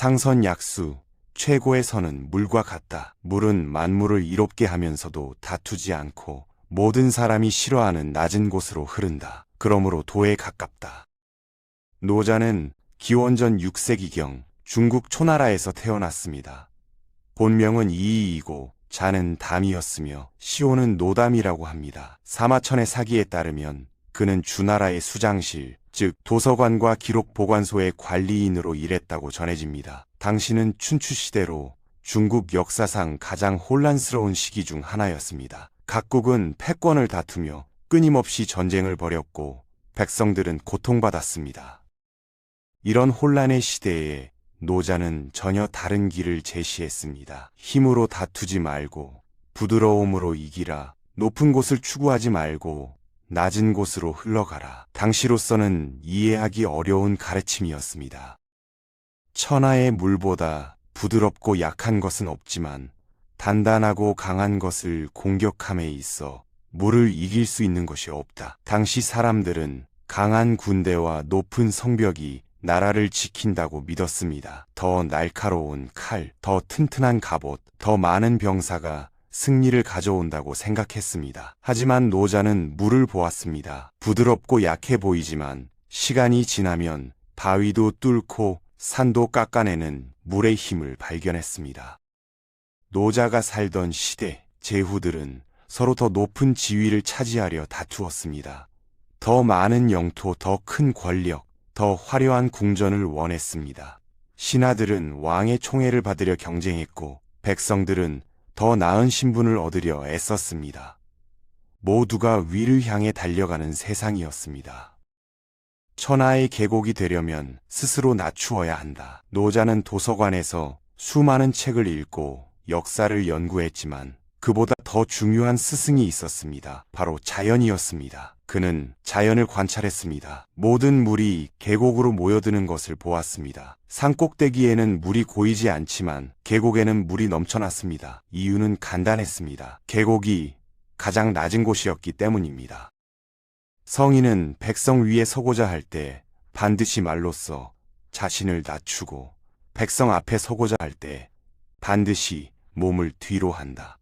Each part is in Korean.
상선약수, 최고의 선은 물과 같다. 물은 만물을 이롭게 하면서도 다투지 않고 모든 사람이 싫어하는 낮은 곳으로 흐른다. 그러므로 도에 가깝다. 노자는 기원전 6세기경 중국 초나라에서 태어났습니다. 본명은 이이이고 자는 담이었으며 시호는 노담이라고 합니다. 사마천의 사기에 따르면 그는 주나라의 수장실, 즉 도서관과 기록보관소의 관리인으로 일했다고 전해집니다. 당시는 춘추시대로 중국 역사상 가장 혼란스러운 시기 중 하나였습니다. 각국은 패권을 다투며 끊임없이 전쟁을 벌였고 백성들은 고통받았습니다. 이런 혼란의 시대에 노자는 전혀 다른 길을 제시했습니다. 힘으로 다투지 말고 부드러움으로 이기라. 높은 곳을 추구하지 말고 낮은 곳으로 흘러가라. 당시로서는 이해하기 어려운 가르침이었습니다. 천하의 물보다 부드럽고 약한 것은 없지만 단단하고 강한 것을 공격함에 있어 물을 이길 수 있는 것이 없다. 당시 사람들은 강한 군대와 높은 성벽이 나라를 지킨다고 믿었습니다. 더 날카로운 칼, 더 튼튼한 갑옷, 더 많은 병사가 승리를 가져온다고 생각했습니다. 하지만 노자는 물을 보았습니다. 부드럽고 약해 보이지만 시간이 지나면 바위도 뚫고 산도 깎아내는 물의 힘을 발견했습니다. 노자가 살던 시대, 제후들은 서로 더 높은 지위를 차지하려 다투었습니다. 더 많은 영토, 더 큰 권력, 더 화려한 궁전을 원했습니다. 신하들은 왕의 총애를 받으려 경쟁했고 백성들은 더 나은 신분을 얻으려 애썼습니다. 모두가 위를 향해 달려가는 세상이었습니다. 천하의 계곡이 되려면 스스로 낮추어야 한다. 노자는 도서관에서 수많은 책을 읽고 역사를 연구했지만 그보다 더 중요한 스승이 있었습니다. 바로 자연이었습니다. 그는 자연을 관찰했습니다. 모든 물이 계곡으로 모여드는 것을 보았습니다. 산꼭대기에는 물이 고이지 않지만 계곡에는 물이 넘쳐났습니다. 이유는 간단했습니다. 계곡이 가장 낮은 곳이었기 때문입니다. 성인은 백성 위에 서고자 할 때 반드시 말로써 자신을 낮추고 백성 앞에 서고자 할 때 반드시 몸을 뒤로 한다.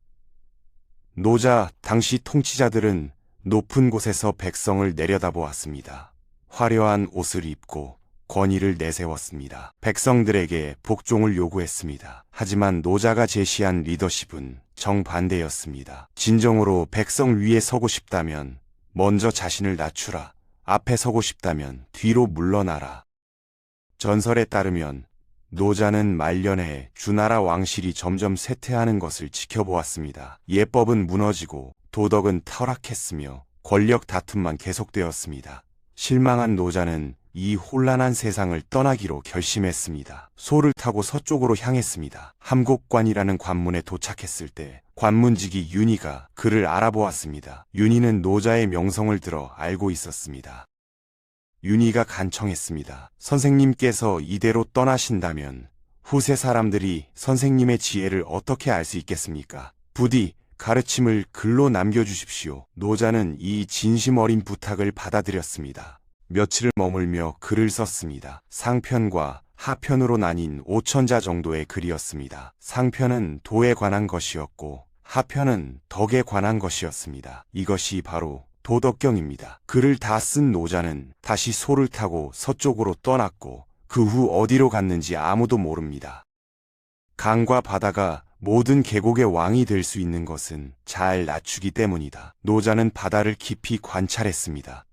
노자 당시 통치자들은 높은 곳에서 백성을 내려다보았습니다. 화려한 옷을 입고 권위를 내세웠습니다. 백성들에게 복종을 요구했습니다. 하지만 노자가 제시한 리더십은 정반대였습니다. 진정으로 백성 위에 서고 싶다면 먼저 자신을 낮추라. 앞에 서고 싶다면 뒤로 물러나라. 전설에 따르면 노자는 말년에 주나라 왕실이 점점 쇠퇴하는 것을 지켜보았습니다. 예법은 무너지고 도덕은 타락했으며 권력 다툼만 계속되었습니다. 실망한 노자는 이 혼란한 세상을 떠나기로 결심했습니다. 소를 타고 서쪽으로 향했습니다. 함곡관이라는 관문에 도착했을 때 관문직이 윤희가 그를 알아보았습니다. 윤희는 노자의 명성을 들어 알고 있었습니다. 윤희가 간청했습니다. 선생님께서 이대로 떠나신다면 후세 사람들이 선생님의 지혜를 어떻게 알 수 있겠습니까? 부디 가르침을 글로 남겨주십시오. 노자는 이 진심 어린 부탁을 받아들였습니다. 며칠을 머물며 글을 썼습니다. 상편과 하편으로 나뉜 5,000자 정도의 글이었습니다. 상편은 도에 관한 것이었고 하편은 덕에 관한 것이었습니다. 이것이 바로 도덕경입니다. 글을 다 쓴 노자는 다시 소를 타고 서쪽으로 떠났고 그 후 어디로 갔는지 아무도 모릅니다. 강과 바다가 모든 계곡의 왕이 될 수 있는 것은 잘 낮추기 때문이다. 노자는 바다를 깊이 관찰했습니다.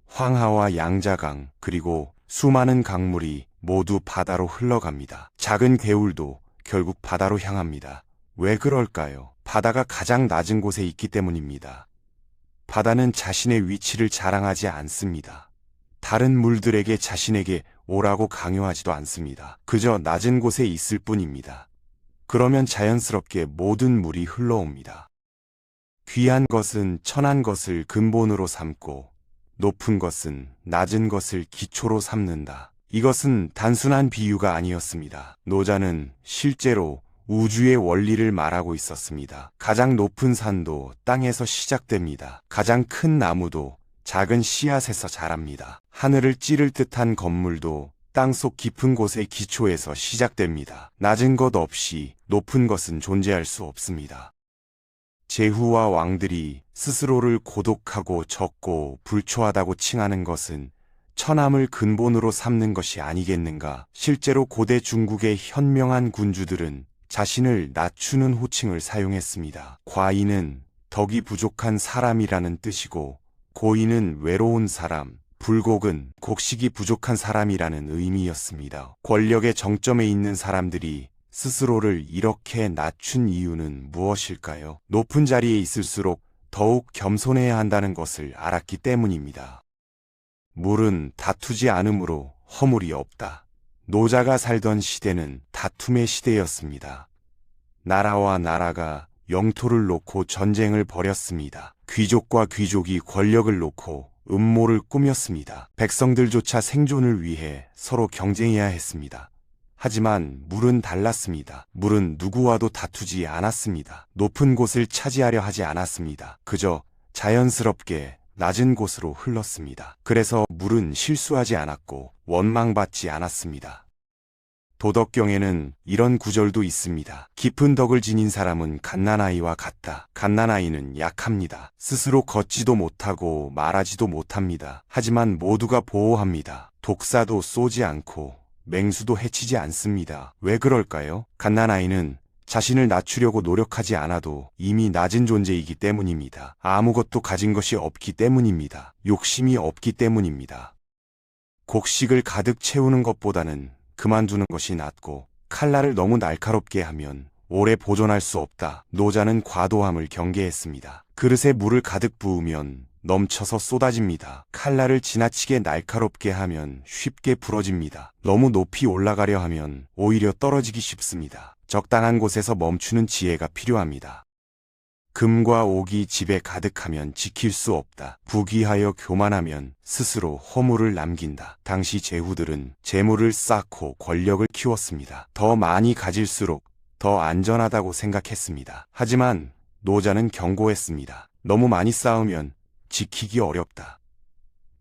황하와 양자강 그리고 수많은 강물이 모두 바다로 흘러갑니다. 작은 개울도 결국 바다로 향합니다. 왜 그럴까요? 바다가 가장 낮은 곳에 있기 때문입니다. 바다는 자신의 위치를 자랑하지 않습니다. 다른 물들에게 자신에게 오라고 강요하지도 않습니다. 그저 낮은 곳에 있을 뿐입니다. 그러면 자연스럽게 모든 물이 흘러옵니다. 귀한 것은 천한 것을 근본으로 삼고 높은 것은 낮은 것을 기초로 삼는다. 이것은 단순한 비유가 아니었습니다. 노자는 실제로 우주의 원리를 말하고 있었습니다. 가장 높은 산도 땅에서 시작됩니다. 가장 큰 나무도 작은 씨앗에서 자랍니다. 하늘을 찌를 듯한 건물도 땅속 깊은 곳의 기초에서 시작됩니다. 낮은 것 없이 높은 것은 존재할 수 없습니다. 제후와 왕들이 스스로를 고독하고 적고 불초하다고 칭하는 것은 천함을 근본으로 삼는 것이 아니겠는가? 실제로 고대 중국의 현명한 군주들은 자신을 낮추는 호칭을 사용했습니다. 과인은 덕이 부족한 사람이라는 뜻이고, 고인은 외로운 사람, 불곡은 곡식이 부족한 사람이라는 의미였습니다. 권력의 정점에 있는 사람들이 스스로를 이렇게 낮춘 이유는 무엇일까요? 높은 자리에 있을수록 더욱 겸손해야 한다는 것을 알았기 때문입니다. 물은 다투지 않으므로 허물이 없다. 노자가 살던 시대는 다툼의 시대였습니다. 나라와 나라가 영토를 놓고 전쟁을 벌였습니다. 귀족과 귀족이 권력을 놓고 음모를 꾸몄습니다. 백성들조차 생존을 위해 서로 경쟁해야 했습니다. 하지만 물은 달랐습니다. 물은 누구와도 다투지 않았습니다. 높은 곳을 차지하려 하지 않았습니다. 그저 자연스럽게 낮은 곳으로 흘렀습니다. 그래서 물은 실수하지 않았고 원망받지 않았습니다. 도덕경에는 이런 구절도 있습니다. 깊은 덕을 지닌 사람은 갓난아이와 같다. 갓난아이는 약합니다. 스스로 걷지도 못하고 말하지도 못합니다. 하지만 모두가 보호합니다. 독사도 쏘지 않고 맹수도 해치지 않습니다. 왜 그럴까요? 갓난아이는 자신을 낮추려고 노력하지 않아도 이미 낮은 존재이기 때문입니다. 아무것도 가진 것이 없기 때문입니다. 욕심이 없기 때문입니다. 곡식을 가득 채우는 것보다는 그만두는 것이 낫고, 칼날을 너무 날카롭게 하면 오래 보존할 수 없다. 노자는 과도함을 경계했습니다. 그릇에 물을 가득 부으면 넘쳐서 쏟아집니다. 칼날을 지나치게 날카롭게 하면 쉽게 부러집니다. 너무 높이 올라가려 하면 오히려 떨어지기 쉽습니다. 적당한 곳에서 멈추는 지혜가 필요합니다. 금과 옥이 집에 가득하면 지킬 수 없다. 부귀하여 교만하면 스스로 허물을 남긴다. 당시 제후들은 재물을 쌓고 권력을 키웠습니다. 더 많이 가질수록 더 안전하다고 생각했습니다. 하지만 노자는 경고했습니다. 너무 많이 쌓으면 지키기 어렵다.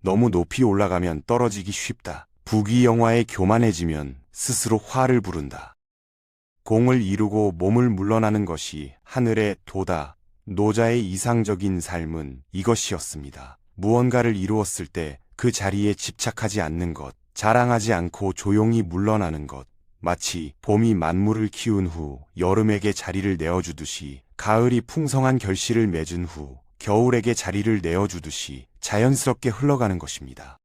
너무 높이 올라가면 떨어지기 쉽다. 부귀영화에 교만해지면 스스로 화를 부른다. 공을 이루고 몸을 물러나는 것이 하늘의 도다. 노자의 이상적인 삶은 이것이었습니다. 무언가를 이루었을 때 그 자리에 집착하지 않는 것, 자랑하지 않고 조용히 물러나는 것, 마치 봄이 만물을 키운 후 여름에게 자리를 내어주듯이, 가을이 풍성한 결실을 맺은 후 겨울에게 자리를 내어주듯이 자연스럽게 흘러가는 것입니다.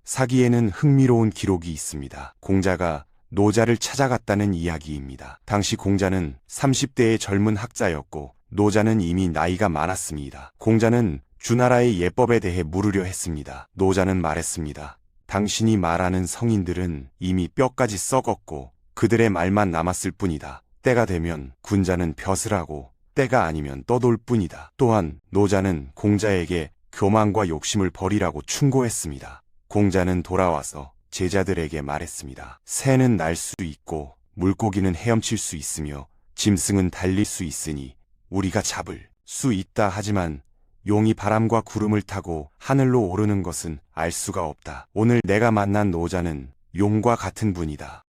사기에는 흥미로운 기록이 있습니다. 공자가 노자를 찾아갔다는 이야기입니다. 당시 공자는 30대의 젊은 학자였고 노자는 이미 나이가 많았습니다. 공자는 주나라의 예법에 대해 물으려 했습니다. 노자는 말했습니다. 당신이 말하는 성인들은 이미 뼈까지 썩었고 그들의 말만 남았을 뿐이다. 때가 되면 군자는 벼슬 하고 때가 아니면 떠돌 뿐이다. 또한 노자는 공자에게 교만과 욕심을 버리라고 충고했습니다. 공자는 돌아와서 제자들에게 말했습니다. 새는 날 수 있고 물고기는 헤엄칠 수 있으며 짐승은 달릴 수 있으니 우리가 잡을 수 있다. 하지만 용이 바람과 구름을 타고 하늘로 오르는 것은 알 수가 없다. 오늘 내가 만난 노자는 용과 같은 분이다.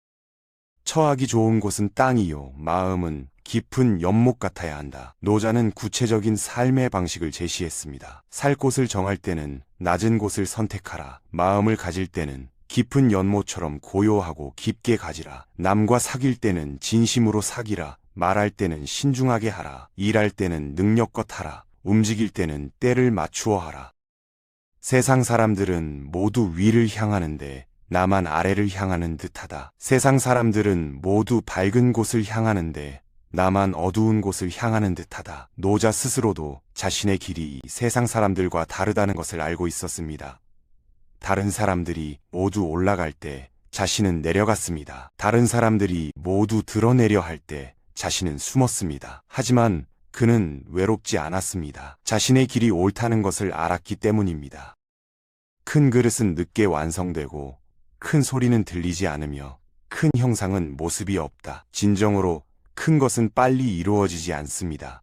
처하기 좋은 곳은 땅이요, 마음은 깊은 연못 같아야 한다. 노자는 구체적인 삶의 방식을 제시했습니다. 살 곳을 정할 때는 낮은 곳을 선택하라. 마음을 가질 때는 깊은 연못처럼 고요하고 깊게 가지라. 남과 사귈 때는 진심으로 사귀라. 말할 때는 신중하게 하라. 일할 때는 능력껏 하라. 움직일 때는 때를 맞추어 하라. 세상 사람들은 모두 위를 향하는데 나만 아래를 향하는 듯하다. 세상 사람들은 모두 밝은 곳을 향하는데 나만 어두운 곳을 향하는 듯하다. 노자 스스로도 자신의 길이 세상 사람들과 다르다는 것을 알고 있었습니다. 다른 사람들이 모두 올라갈 때 자신은 내려갔습니다. 다른 사람들이 모두 드러내려 할 때 자신은 숨었습니다. 하지만 그는 외롭지 않았습니다. 자신의 길이 옳다는 것을 알았기 때문입니다. 큰 그릇은 늦게 완성되고 큰 소리는 들리지 않으며 큰 형상은 모습이 없다. 진정으로 큰 것은 빨리 이루어지지 않습니다.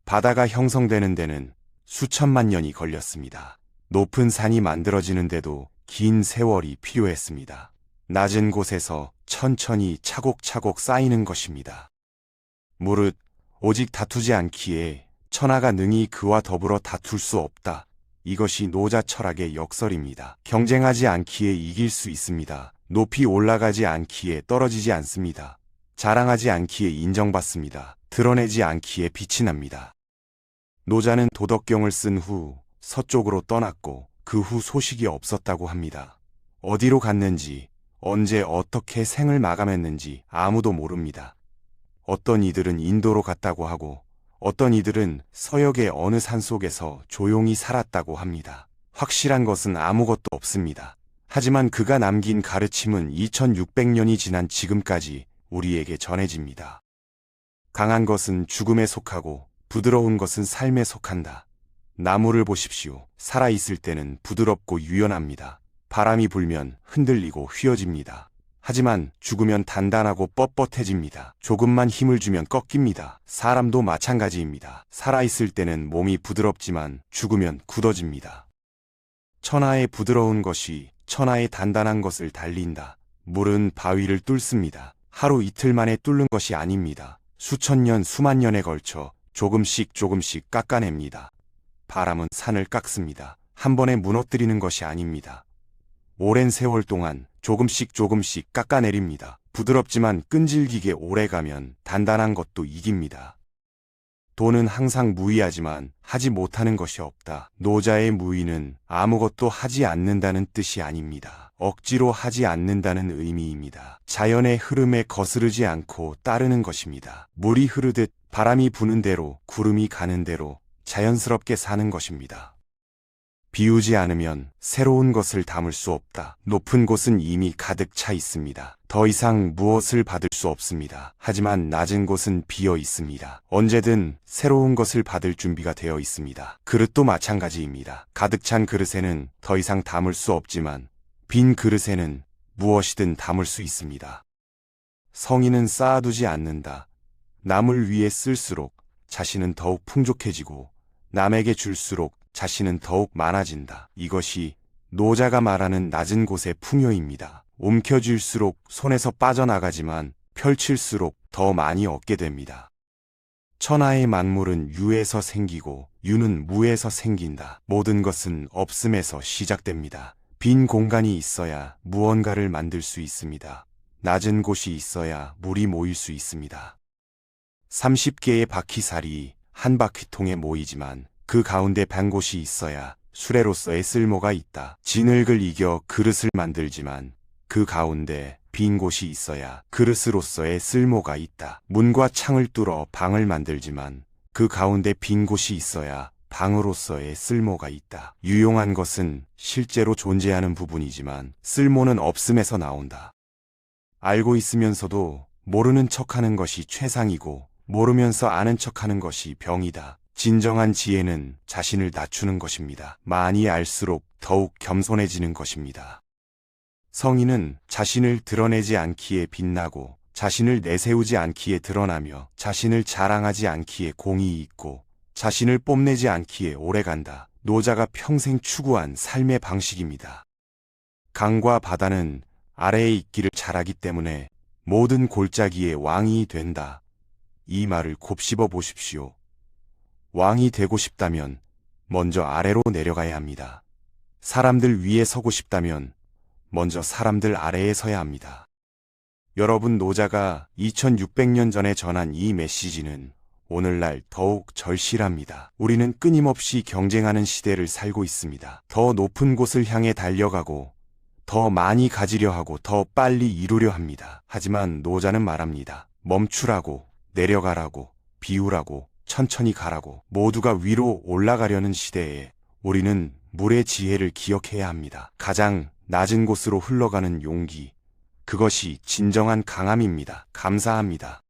바다가 형성되는 데는 수천만 년이 걸렸습니다. 높은 산이 만들어지는데도 긴 세월이 필요했습니다. 낮은 곳에서 천천히 차곡차곡 쌓이는 것입니다. 무릇 오직 다투지 않기에 천하가 능히 그와 더불어 다툴 수 없다. 이것이 노자 철학의 역설입니다. 경쟁하지 않기에 이길 수 있습니다. 높이 올라가지 않기에 떨어지지 않습니다. 자랑하지 않기에 인정받습니다. 드러내지 않기에 빛이 납니다. 노자는 도덕경을 쓴 후 서쪽으로 떠났고 그 후 소식이 없었다고 합니다. 어디로 갔는지, 언제 어떻게 생을 마감했는지 아무도 모릅니다. 어떤 이들은 인도로 갔다고 하고 어떤 이들은 서역의 어느 산속에서 조용히 살았다고 합니다. 확실한 것은 아무것도 없습니다. 하지만 그가 남긴 가르침은 2600년이 지난 지금까지 우리에게 전해집니다. 강한 것은 죽음에 속하고 부드러운 것은 삶에 속한다. 나무를 보십시오. 살아있을 때는 부드럽고 유연합니다. 바람이 불면 흔들리고 휘어집니다. 하지만 죽으면 단단하고 뻣뻣해집니다. 조금만 힘을 주면 꺾입니다. 사람도 마찬가지입니다. 살아있을 때는 몸이 부드럽지만 죽으면 굳어집니다. 천하의 부드러운 것이 천하의 단단한 것을 달린다. 물은 바위를 뚫습니다. 하루 이틀 만에 뚫는 것이 아닙니다. 수천 년, 수만 년에 걸쳐 조금씩 조금씩 깎아냅니다. 바람은 산을 깎습니다. 한 번에 무너뜨리는 것이 아닙니다. 오랜 세월 동안 조금씩 조금씩 깎아내립니다. 부드럽지만 끈질기게 오래가면 단단한 것도 이깁니다. 돈은 항상 무의하지만 하지 못하는 것이 없다. 노자의 무의는 아무것도 하지 않는다는 뜻이 아닙니다. 억지로 하지 않는다는 의미입니다. 자연의 흐름에 거스르지 않고 따르는 것입니다. 물이 흐르듯 바람이 부는 대로 구름이 가는 대로 자연스럽게 사는 것입니다. 비우지 않으면 새로운 것을 담을 수 없다. 높은 곳은 이미 가득 차 있습니다. 더 이상 무엇을 받을 수 없습니다. 하지만 낮은 곳은 비어 있습니다. 언제든 새로운 것을 받을 준비가 되어 있습니다. 그릇도 마찬가지입니다. 가득 찬 그릇에는 더 이상 담을 수 없지만 빈 그릇에는 무엇이든 담을 수 있습니다. 성인은 쌓아두지 않는다. 남을 위해 쓸수록 자신은 더욱 풍족해지고 남에게 줄수록 자신은 더욱 많아진다. 이것이 노자가 말하는 낮은 곳의 풍요입니다. 움켜쥘수록 손에서 빠져나가지만 펼칠수록 더 많이 얻게 됩니다. 천하의 만물은 유에서 생기고 유는 무에서 생긴다. 모든 것은 없음에서 시작됩니다. 빈 공간이 있어야 무언가를 만들 수 있습니다. 낮은 곳이 있어야 물이 모일 수 있습니다. 30개의 바퀴살이 한 바퀴통에 모이지만 그 가운데 반 곳이 있어야 수레로서의 쓸모가 있다. 진흙을 이겨 그릇을 만들지만 그 가운데 빈 곳이 있어야 그릇으로서의 쓸모가 있다. 문과 창을 뚫어 방을 만들지만 그 가운데 빈 곳이 있어야 방으로서의 쓸모가 있다. 유용한 것은 실제로 존재하는 부분이지만 쓸모는 없음에서 나온다. 알고 있으면서도 모르는 척하는 것이 최상이고 모르면서 아는 척하는 것이 병이다. 진정한 지혜는 자신을 낮추는 것입니다. 많이 알수록 더욱 겸손해지는 것입니다. 성인은 자신을 드러내지 않기에 빛나고 자신을 내세우지 않기에 드러나며 자신을 자랑하지 않기에 공이 있고 자신을 뽐내지 않기에 오래간다. 노자가 평생 추구한 삶의 방식입니다. 강과 바다는 아래에 있기를 잘하기 때문에 모든 골짜기의 왕이 된다. 이 말을 곱씹어 보십시오. 왕이 되고 싶다면 먼저 아래로 내려가야 합니다. 사람들 위에 서고 싶다면 먼저 사람들 아래에 서야 합니다. 여러분, 노자가 2600년 전에 전한 이 메시지는 오늘날 더욱 절실합니다. 우리는 끊임없이 경쟁하는 시대를 살고 있습니다. 더 높은 곳을 향해 달려가고 더 많이 가지려 하고 더 빨리 이루려 합니다. 하지만 노자는 말합니다. 멈추라고, 내려가라고, 비우라고, 천천히 가라고. 모두가 위로 올라가려는 시대에 우리는 물의 지혜를 기억해야 합니다. 가장 낮은 곳으로 흘러가는 용기, 그것이 진정한 강함입니다. 감사합니다.